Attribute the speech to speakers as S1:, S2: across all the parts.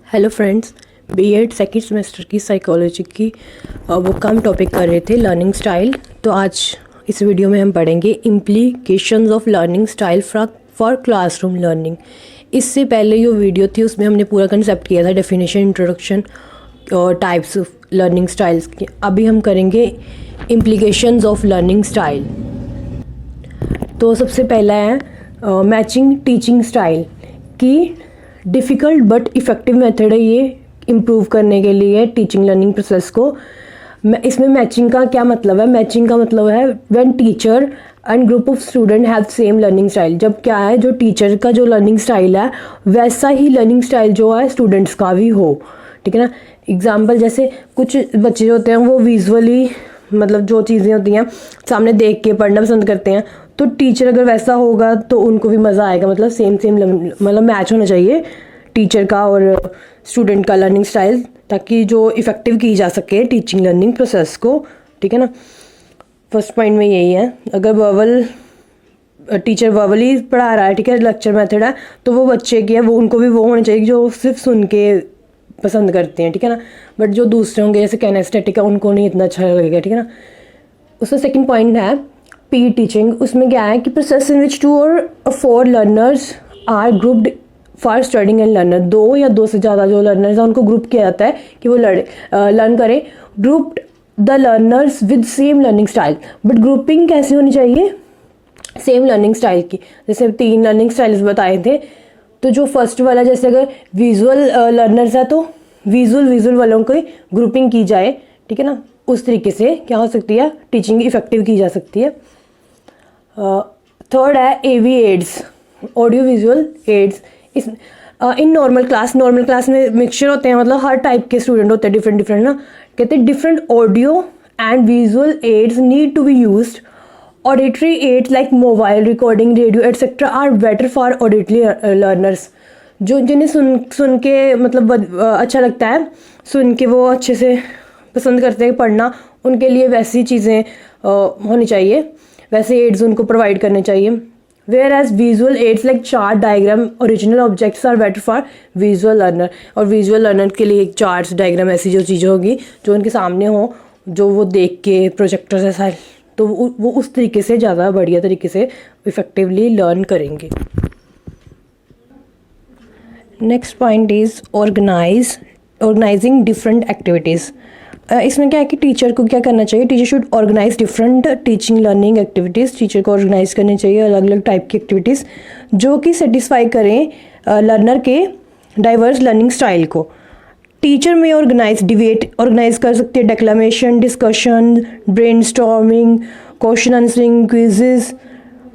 S1: Hello friends, BEd second semester की psychology की book का हम टॉपिक कर रहे थे लर्निंग स्टाइल। तो आज इस वीडियो में हम पढ़ेंगे implications of learning style for classroom learning. इससे पहले जो वीडियो थी उसमें हमने पूरा कंसेप्ट किया था, डेफिनेशन, इंट्रोडक्शन और टाइप्स ऑफ लर्निंग स्टाइल्स की। अभी हम करेंगे इम्प्लीकेशंस ऑफ लर्निंग स्टाइल। तो सबसे पहला है मैचिंग टीचिंग स्टाइल की डिफ़िकल्ट बट इफ़ेक्टिव मेथड है ये इम्प्रूव करने के लिए टीचिंग लर्निंग प्रोसेस को। इसमें मैचिंग का क्या मतलब है? मैचिंग का मतलब है when teacher and group of student have same learning style. जब क्या है, जो टीचर का जो लर्निंग स्टाइल है वैसा ही लर्निंग स्टाइल जो है स्टूडेंट्स का भी हो, ठीक है ना। एग्जाम्पल, जैसे कुछ बच्चे होते हैं वो विजुअली, मतलब जो चीज़ें होती हैं सामने देख के पढ़ना पसंद करते हैं, तो टीचर अगर वैसा होगा तो उनको भी मज़ा आएगा। मतलब सेम मतलब मैच होना चाहिए टीचर का और स्टूडेंट का लर्निंग स्टाइल, ताकि जो इफ़ेक्टिव की जा सके टीचिंग लर्निंग प्रोसेस को, ठीक है ना। फर्स्ट पॉइंट में यही है, अगर टीचर वर्बली पढ़ा रहा है, ठीक है, लेक्चर मेथड है, तो वो बच्चे की है वो उनको भी वो होना चाहिए जो सिर्फ सुन के पसंद करते हैं, ठीक है ना। बट जो दूसरे होंगे जैसे कैनेस्थेटिक है उनको नहीं इतना अच्छा लगेगा, ठीक है ना। उसका सेकंड पॉइंट है पी टीचिंग। उसमें क्या है कि प्रोसेस इन विच 2 और 4 learners are grouped for studying and learner. 2 या 2 से ज़्यादा जो लर्नर्स हैं उनको ग्रुप किया जाता है कि वो लर्न करें। Grouped the learners with same learning style. But grouping कैसी होनी चाहिए? सेम लर्निंग स्टाइल की। जैसे 3 लर्निंग स्टाइल्स बताए थे, तो जो फर्स्ट वाला, जैसे अगर विजुअल लर्नर्स है तो विजुअल वालों की ग्रुपिंग की जाए, ठीक है ना। उस तरीके से क्या हो सकती है, टीचिंग इफेक्टिव की जा सकती है। थर्ड है एवी एड्स, ऑडियो विजुअल एड्स। इस इन नॉर्मल क्लास में मिक्सचर होते हैं, मतलब हर टाइप के स्टूडेंट होते हैं, डिफरेंट ना। कहते हैं different audio and visual aids need to be used. Auditory aids like mobile recording, radio etcetera are better for auditory learners. जो जिन्हें सुन के मतलब अच्छा लगता है, सुन के वो अच्छे से पसंद करते हैं पढ़ना, उनके लिए वैसी चीज़ें होनी चाहिए, वैसे एड्स उनको प्रोवाइड करने चाहिए। Whereas visual aids like chart, diagram, original objects are better for visual learner. और विजुअल लर्नर के लिए चार्ट्स, डायग्राम, ऐसी जो चीज़ें होगी जो उनके सामने हो, जो वो देख के प्रोजेक्टर जैसा, तो वो उस तरीके से ज़्यादा बढ़िया तरीके से इफ़ेक्टिवली लर्न करेंगे। Next point is organizing different activities. इसमें क्या है कि टीचर को क्या करना चाहिए? Teacher should organize different teaching learning activities. Teacher को ऑर्गेनाइज करनी चाहिए अलग अलग टाइप की एक्टिविटीज़ जो कि सेटिस्फाई करें लर्नर के डाइवर्स लर्निंग स्टाइल को। टीचर में ऑर्गेनाइज डिबेट ऑर्गेनाइज कर सकती है, declamation, discussion, brainstorming, question answering, quizzes,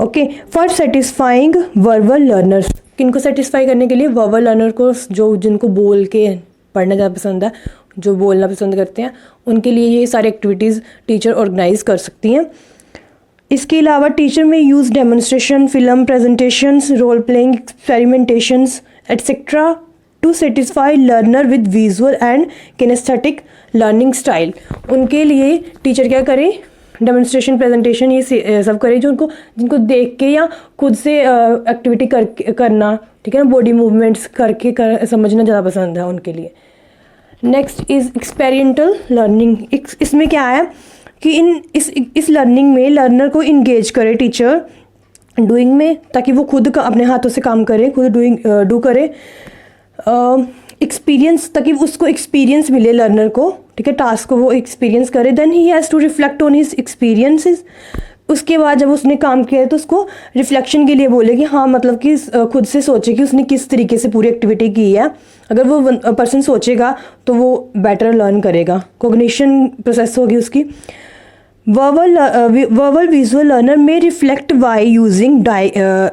S1: okay, for satisfying verbal learners. किनको सेटिस्फाई करने के लिए? वर्बल लर्नर को, जो जिनको बोल के पढ़ना ज़्यादा पसंद है, जो बोलना पसंद करते हैं, उनके लिए ये सारी एक्टिविटीज़ टीचर ऑर्गेनाइज कर सकती हैं। इसके अलावा teacher may use demonstration, film presentations, role playing, experimentations etcetera to satisfy learner with visual and kinesthetic learning style. उनके लिए टीचर क्या करे? डेमोन्स्ट्रेशन, प्रेजेंटेशन, ये सब करे जो जिनको देख के या खुद से एक्टिविटी करना, ठीक है ना, बॉडी मूवमेंट्स करके समझना ज़्यादा पसंद है उनके लिए। Next is experimental learning. इसमें क्या है कि इस लर्निंग में लर्नर को इंगेज करे टीचर डूइंग में, ताकि वो खुद का अपने हाथों से काम करे, खुद डू करे। एक्सपीरियंस, ताकि उसको एक्सपीरियंस मिले लर्नर को, ठीक है, टास्क को वो एक्सपीरियंस करे। Then he has to reflect on his experiences. उसके बाद जब उसने काम किया है तो उसको रिफ्लेक्शन के लिए बोले कि हाँ, मतलब कि खुद से सोचे कि उसने किस तरीके से पूरी एक्टिविटी की है। अगर वो पर्सन सोचेगा तो वो बेटर लर्न करेगा, कोग्निशन प्रोसेस होगी उसकी। वर्बल विजुअल लर्नर में reflect by using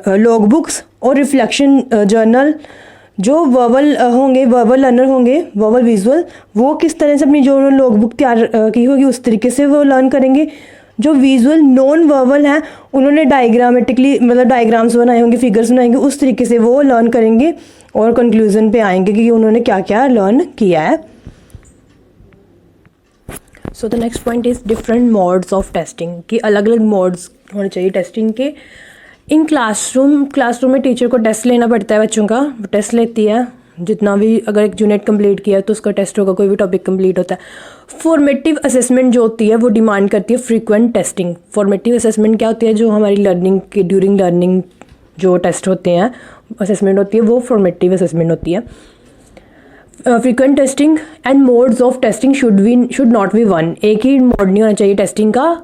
S1: log books और रिफ्लेक्शन जर्नल। जो वर्बल लर्नर होंगे, वर्बल विजुअल, वो किस तरह से अपनी जो लॉग बुक तैयार की होगी उस तरीके से वो लर्न करेंगे। जो विजुअल नॉन वर्बल हैं उन्होंने डायग्रामेटिकली, मतलब डायग्राम्स बनाए होंगे, फिगर्स बनाएंगे, उस तरीके से वो लर्न करेंगे और कंक्लूजन पे आएंगे कि उन्होंने क्या क्या लर्न किया है। So the next point is different modes of testing, कि अलग अलग मोड्स होने चाहिए टेस्टिंग के। इन क्लासरूम में टीचर को टेस्ट लेना पड़ता है, बच्चों का टेस्ट लेती है, जितना भी अगर एक यूनिट कंप्लीट किया तो उसका टेस्ट होगा, कोई भी टॉपिक कंप्लीट होता है। फॉर्मेटिव असेसमेंट जो होती है वो डिमांड करती है फ्रीक्वेंट टेस्टिंग। फॉर्मेटिव असेसमेंट क्या होती है, जो हमारी लर्निंग के ड्यूरिंग लर्निंग जो टेस्ट होते हैं, असेसमेंट होती है, वो फॉर्मेटिव असेसमेंट होती है। Frequent testing and modes of testing should not be one. एक ही मोड नहीं होना चाहिए टेस्टिंग का,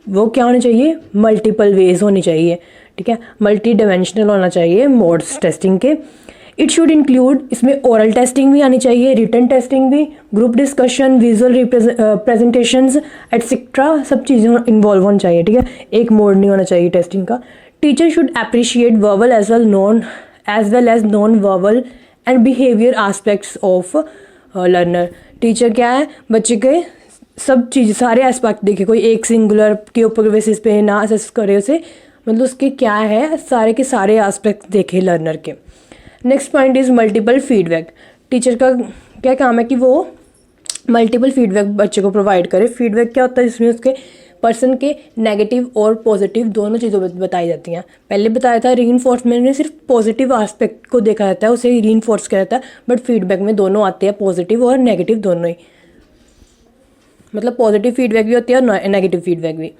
S1: वो क्या होना चाहिए, मल्टीपल वेज होनी चाहिए, ठीक है, मल्टी डायमेंशनल होना चाहिए मोड्स टेस्टिंग के। इट शुड इंक्लूड, इसमें ओरल टेस्टिंग भी आनी चाहिए, रिटन टेस्टिंग भी, group discussion, visual presentations etcetera, सब चीज़ें इन्वॉल्व होनी चाहिए, ठीक है, एक मोड नहीं होना चाहिए टेस्टिंग का। Teacher should appreciate verbal as well as non verbal and behaviour aspects of learner. Teacher क्या है, बच्चे के सब चीज़ सारे एस्पेक्ट देखे, कोई एक सिंगुलर के ऊपर बेसिस पे ना असेस करे उसे, मतलब उसके क्या है, सारे के सारे एस्पेक्ट देखे लर्नर के। Next point is multiple feedback. Teacher का क्या काम है कि वो मल्टीपल फीडबैक बच्चे को प्रोवाइड करे। फीडबैक क्या होता है, जिसमें उसके पर्सन के नेगेटिव और पॉजिटिव दोनों चीज़ों बताई जाती हैं। पहले बताया था रीइंफोर्समेंट में सिर्फ पॉजिटिव एस्पेक्ट को देखा जाता है, उसे रीइंफोर्स किया जाता है, बट फीडबैक में दोनों आते हैं, पॉजिटिव और नेगेटिव दोनों ही, मतलब पॉजिटिव फीडबैक भी होती है और नेगेटिव फीडबैक भी।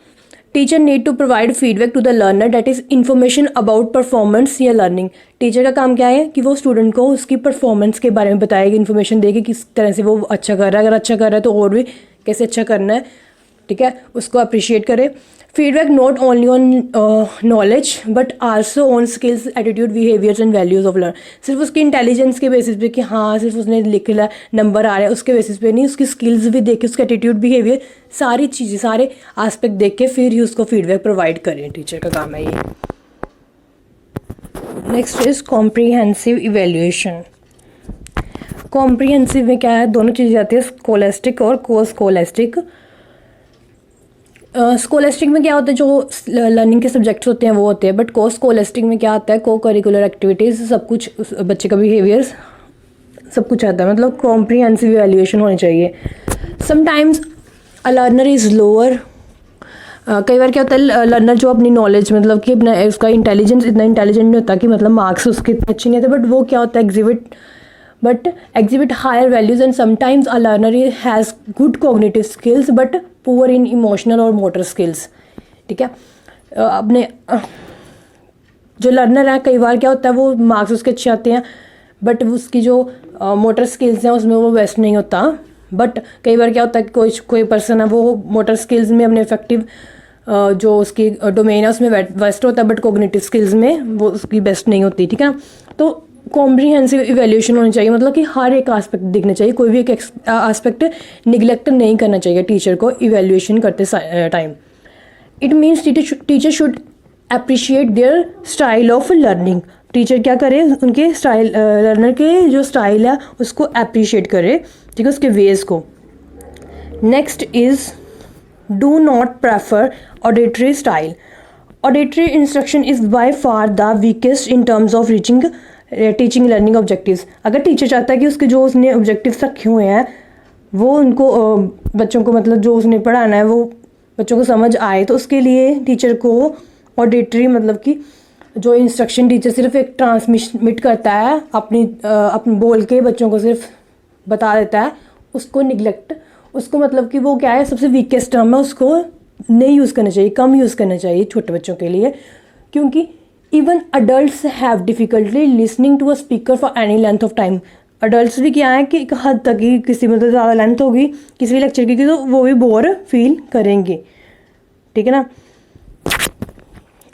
S1: Teacher need to provide feedback to the learner that is information about performance या लर्निंग। टीचर का काम क्या है कि वो स्टूडेंट को उसकी परफॉर्मेंस के बारे में बताएगी, इन्फॉर्मेशन देगी किस तरह से वो अच्छा कर रहा है, अगर अच्छा कर रहा है तो और भी कैसे अच्छा करना है, ठीक है, उसको अप्रिशिएट करे। Feedback not only on knowledge but also on skills, attitude, behaviours and values of learn. सिर्फ उसकी इंटेलिजेंस के बेसिस पे कि हाँ सिर्फ उसने लिख लिया नंबर आ रहा है उसके बेसिस पे नहीं, उसकी स्किल्स भी देख के, उसका एटीट्यूड, बिहेवियर, सारी चीज़ें, सारे एस्पेक्ट देख के फिर ही उसको फीडबैक प्रोवाइड करें। टीचर का काम है ये। Next is comprehensive evaluation. Comprehensive में क्या है, दोनों चीज़ें आती है, स्कोलेस्टिक और को स्कोलेस्टिक। स्कोलेस्टिक में क्या होता है, जो लर्निंग के सब्जेक्ट्स होते हैं वो होते हैं, बट को स्कोलेस्टिक में क्या आता है, को करिकुलर एक्टिविटीज़, सब कुछ, बच्चे का बिहेवियर सब कुछ आता है, मतलब कॉम्प्रीहेंसिव इवैल्यूएशन होनी चाहिए। Sometimes a learner is lower, कई बार क्या होता है लर्नर जो अपनी नॉलेज, मतलब कि अपना उसका इंटेलिजेंस इतना इंटेलिजेंट नहीं होता कि मतलब मार्क्स उसके इतने अच्छे नहीं आते, बट वो क्या होता है exhibit higher values, and sometimes a learner has good cognitive skills but poor in emotional or motor skills, ठीक है। अपने जो लर्नर है कई बार क्या होता है वो मार्क्स उसके अच्छे आते हैं बट उसकी जो मोटर स्किल्स हैं उसमें वो बेस्ट नहीं होता। बट कई बार क्या होता है कि कोई पर्सन है वो मोटर स्किल्स में अपने इफेक्टिव जो उसकी डोमेन है उसमें बेस्ट होता है, बट कोग्निटिव स्किल्स में वो उसकी बेस्ट नहीं होती, ठीक है। तो कॉम्प्रीहेंसिव इवैल्यूएशन होनी चाहिए, मतलब कि हर एक एस्पेक्ट देखना चाहिए, कोई भी एक एस्पेक्ट निगलेक्ट नहीं करना चाहिए टीचर को इवैल्यूएशन करते time. It means teacher should appreciate their style of learning. Teacher क्या करे, उनके स्टाइल, लर्नर के जो स्टाइल है उसको अप्रिशिएट करे, ठीक है, उसके वेज को। Next is do not prefer auditory style. Auditory instruction is by far the weakest in terms of teaching learning objectives. अगर टीचर चाहता है कि उसके जो उसने ऑब्जेक्टिव्स रखे हुए हैं वो उनको बच्चों को, मतलब जो उसने पढ़ाना है वो बच्चों को समझ आए, तो उसके लिए टीचर को ऑडिटरी, मतलब कि जो इंस्ट्रक्शन टीचर सिर्फ एक ट्रांसमिट करता है अपनी बोल के बच्चों को सिर्फ बता देता है, उसको निगलेक्ट, उसको मतलब कि वो क्या है सबसे वीकेस्ट टर्म है, उसको नहीं यूज़ करना चाहिए, कम यूज़ करना चाहिए छोटे बच्चों के लिए, क्योंकि even adults have difficulty listening to a speaker for any length of time. Adults भी क्या है कि एक हद तक ही, किसी मतलब ज़्यादा लेंथ होगी किसी भी लेक्चर की तो वो भी बोर फील करेंगे, ठीक है ना।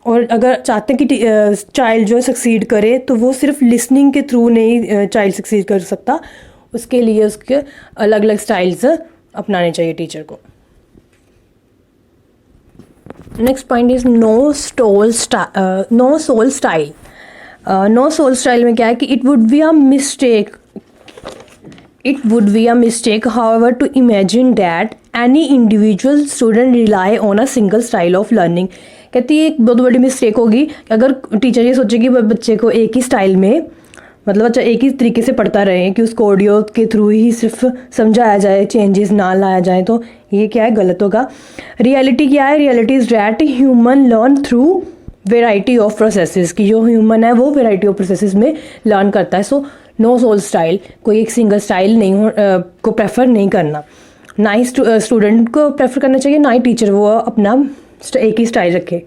S1: और अगर चाहते हैं कि चाइल्ड जो सक्सीड करे तो वो सिर्फ लिसनिंग के थ्रू नहीं चाइल्ड सक्सीड कर सकता, उसके लिए उसके अलग अलग स्टाइल्स अपनाने चाहिए टीचर को। Next point is no sole style. No sole style में क्या है कि it would be a mistake however to imagine that any individual student rely on a single style of learning। कहती है एक बहुत बड़ी मिस्टेक होगी अगर टीचर ये सोचे कि बच्चे को एक ही स्टाइल में, मतलब बच्चा एक ही तरीके से पढ़ता रहे, कि उसको ऑडियो के थ्रू ही सिर्फ समझाया जाए, चेंजेस ना लाया जाए, तो ये क्या है, गलत होगा। रियलिटी क्या है, reality is that human learn through variety of processes, की जो ह्यूमन है वो वेराइटी ऑफ प्रोसेसेस में लर्न करता है। सो नो सोल स्टाइल, कोई एक सिंगल स्टाइल नहीं को प्रेफर नहीं करना, ना ही स्टूडेंट को प्रेफर करना चाहिए, ना ही टीचर वो अपना एक ही स्टाइल रखे।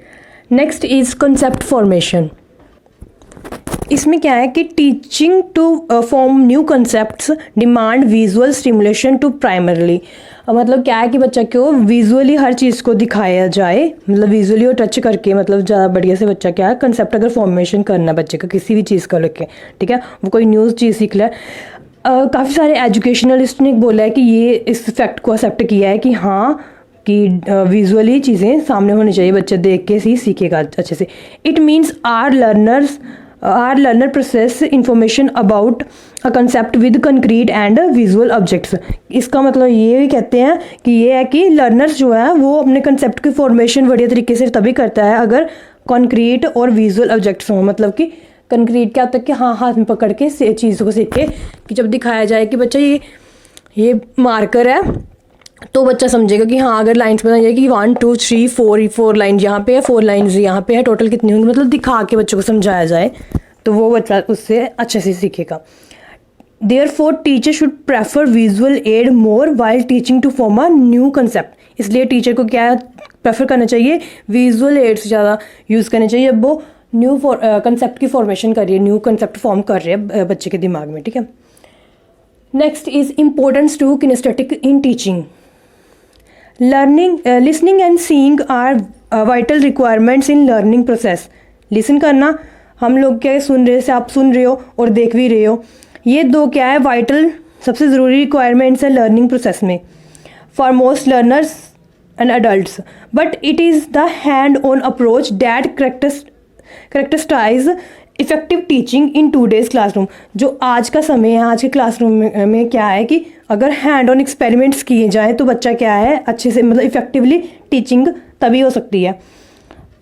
S1: Next is concept formation. इसमें क्या है कि teaching to form new concepts demand visual stimulation to primarily, मतलब क्या है कि बच्चा को विजुअली हर चीज़ को दिखाया जाए, मतलब विजुअली और टच करके, मतलब ज़्यादा बढ़िया से बच्चा क्या है कंसेप्ट अगर फॉर्मेशन करना बच्चे का किसी भी चीज़ को लेके, ठीक है, वो कोई न्यूज़ चीज़ सीख ले। काफ़ी सारे एजुकेशनलिस्ट ने बोला है कि ये इस फैक्ट को एक्सेप्ट किया है कि हाँ कि विजुअली चीज़ें सामने होनी चाहिए, बच्चा देख के ही सीखेगा अच्छे से। It means our learner process information about a concept with concrete and visual objects. इसका मतलब ये भी कहते हैं कि ये है कि लर्नर्स जो है वो अपने कंसेप्ट की फॉर्मेशन बढ़िया तरीके से तभी करता है अगर कंक्रीट और विजुअल ऑब्जेक्ट्स हों। मतलब कि कंक्रीट क्या होता है कि हाँ हाथ में पकड़ के चीज़ों को सीखे, कि जब दिखाया जाए कि बच्चा ये मार्कर है तो बच्चा समझेगा कि हाँ, अगर लाइन्स बनाई जाए कि 1 2 3 4 लाइन यहाँ पे है, 4 लाइन्स यहाँ पे है, टोटल कितनी होंगी, मतलब दिखा के बच्चों को समझाया जाए तो वो बच्चा उससे अच्छे से सीखेगा। Therefore, teacher should prefer visual aid more while teaching to form a new concept. इसलिए टीचर को क्या प्रेफर करना चाहिए, विजुअल एड से ज़्यादा यूज़ करना चाहिए जब वो न्यू कंसेप्ट की फॉर्मेशन कर रही है, न्यू कंसेप्ट फॉर्म कर रही है बच्चे के दिमाग में, ठीक है। Next is importance to kinesthetic in teaching. Listening and seeing are vital requirements in learning process. Listen करना, हम लोग क्या सुन रहे से आप सुन रहे हो और देख भी रहे हो, ये दो क्या है वाइटल सबसे ज़रूरी रिक्वायरमेंट्स है लर्निंग प्रोसेस में for most learners and adults, but it is the hand on approach that characterize effective teaching in today's classroom. जो आज का समय है, आज के क्लासरूम में क्या है कि अगर हैंड ऑन एक्सपेरिमेंट्स किए जाएँ तो बच्चा क्या है अच्छे से, मतलब इफेक्टिवली टीचिंग तभी हो सकती है।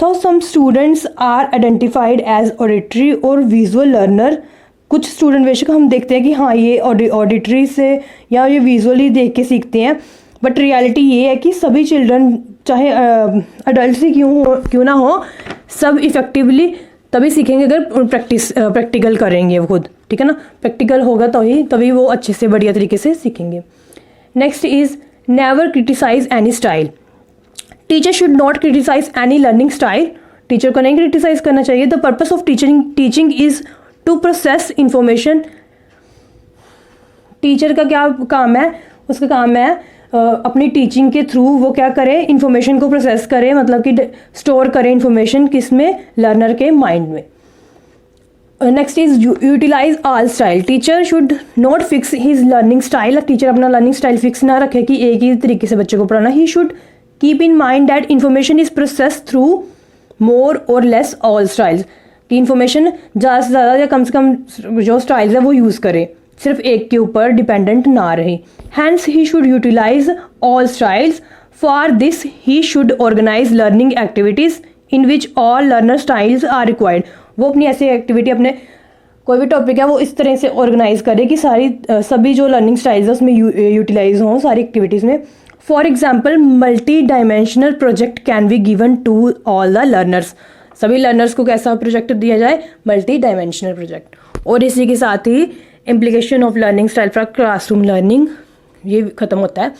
S1: तो some students are identified as auditory और विजुअल लर्नर। कुछ स्टूडेंट बेशक हम देखते हैं कि हाँ ये ऑडिटरी से या ये विजुअली देख के सीखते हैं, बट रियलिटी ये है कि सभी चिल्ड्रन चाहे अडल्ट ही क्यों ना हो, सब इफ़ेक्टिवली तभी सीखेंगे अगर प्रैक्टिकल करेंगे वो खुद, ठीक है ना। प्रैक्टिकल होगा तो ही तभी वो अच्छे से बढ़िया तरीके से सीखेंगे। Next is never criticize any style. Teacher should not criticize any learning style. Teacher को नहीं क्रिटिसाइज करना चाहिए। The purpose of teaching is to process information. Teacher का क्या काम है, उसका काम है अपनी टीचिंग के थ्रू वो क्या करे, इन्फॉर्मेशन को प्रोसेस करे, मतलब कि स्टोर करे इन्फॉर्मेशन किस में, लर्नर के माइंड में। Next is utilize all style. Teacher should not fix his learning style. Teacher अपना लर्निंग स्टाइल फिक्स ना रखे कि एक ही तरीके से बच्चे को पढ़ाना। He should keep in mind that information is process through more or less all styles. कि इन्फॉर्मेशन ज़्यादा से ज़्यादा या कम से कम जो स्टाइल्स है वो यूज़ करे, सिर्फ एक के ऊपर डिपेंडेंट ना रहे। Hence he should utilize all styles. For this he should organize learning activities in which all learner styles are required. वो अपनी ऐसी एक्टिविटी, अपने कोई भी टॉपिक है वो इस तरह से ऑर्गेनाइज करे कि सभी जो लर्निंग स्टाइल्स है उसमें यूटिलाइज हों सारी एक्टिविटीज़ में। For example multi dimensional project can be given to all the learners. सभी लर्नर्स को कैसा प्रोजेक्ट दिया जाए, मल्टी डायमेंशनल प्रोजेक्ट। और इसी के साथ ही implication of learning style for classroom learning ये ख़त्म होता है।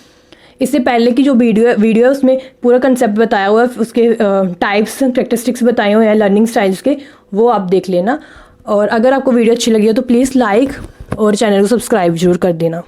S1: इससे पहले की जो वीडियो है उसमें पूरा कंसेप्ट बताया हुआ है, उसके टाइप्स कैरेक्टरिस्टिक्स बताए हुए हैं लर्निंग स्टाइल्स के, वो आप देख लेना। और अगर आपको वीडियो अच्छी लगी हो तो प्लीज़ लाइक और चैनल को सब्सक्राइब जरूर कर देना।